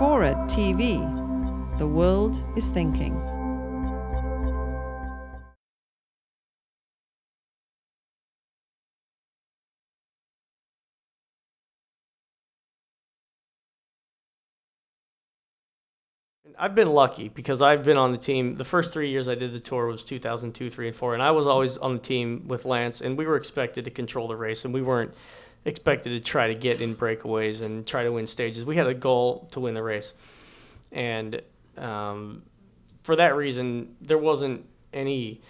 FORA.tv. The world is thinking. I've been lucky because I've been on the team. The first 3 years I did the tour was 2002, 3, and 4, and I was always on the team with Lance, and we were expected to control the race, and we weren't expected to try to get in breakaways and try to win stages. We had a goal to win the race, and for that reason, there wasn't any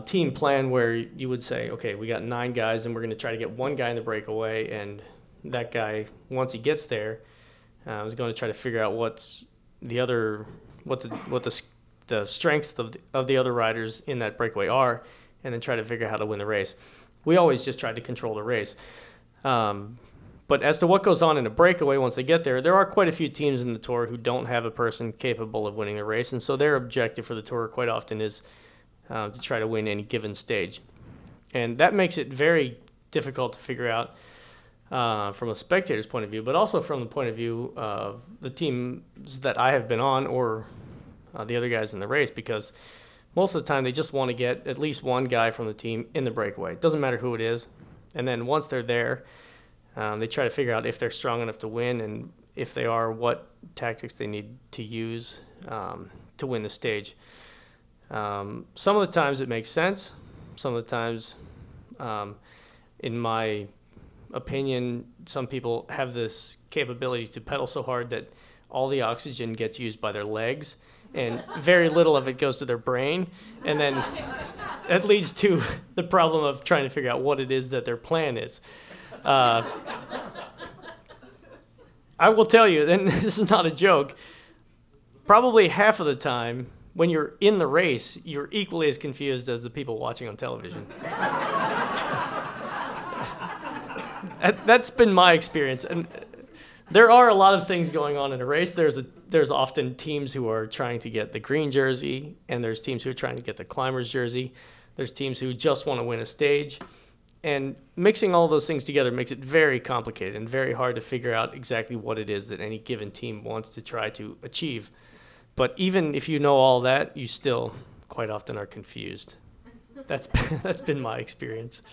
team plan where you would say, okay, we got 9 guys, and we're going to try to get one guy in the breakaway, and that guy, once he gets there, is going to try to figure out what the strengths of the other riders in that breakaway are, and then try to figure out how to win the race. We always just tried to control the race. But as to what goes on in a breakaway once they get there are quite a few teams in the tour who don't have a person capable of winning the race, and so their objective for the tour quite often is to try to win any given stage. And that makes it very difficult to figure out from a spectator's point of view, but also from the point of view of the teams that I have been on or the other guys in the race, because most of the time they just want to get at least one guy from the team in the breakaway. It doesn't matter who it is. And then once they're there, they try to figure out if they're strong enough to win, and if they are, what tactics they need to use to win the stage. Some of the times it makes sense. Some of the times, in my opinion, some people have this capability to pedal so hard that all the oxygen gets used by their legs and very little of it goes to their brain, and then that leads to the problem of trying to figure out what it is that their plan is. I will tell you, and this is not a joke, probably half of the time when you're in the race, you're equally as confused as the people watching on television. That's been my experience, and there are a lot of things going on in a race. There's often teams who are trying to get the green jersey, and there's teams who are trying to get the climber's jersey. There's teams who just want to win a stage, and mixing all those things together makes it very complicated and very hard to figure out exactly what it is that any given team wants to try to achieve. But even if you know all that, you still quite often are confused. That's been my experience.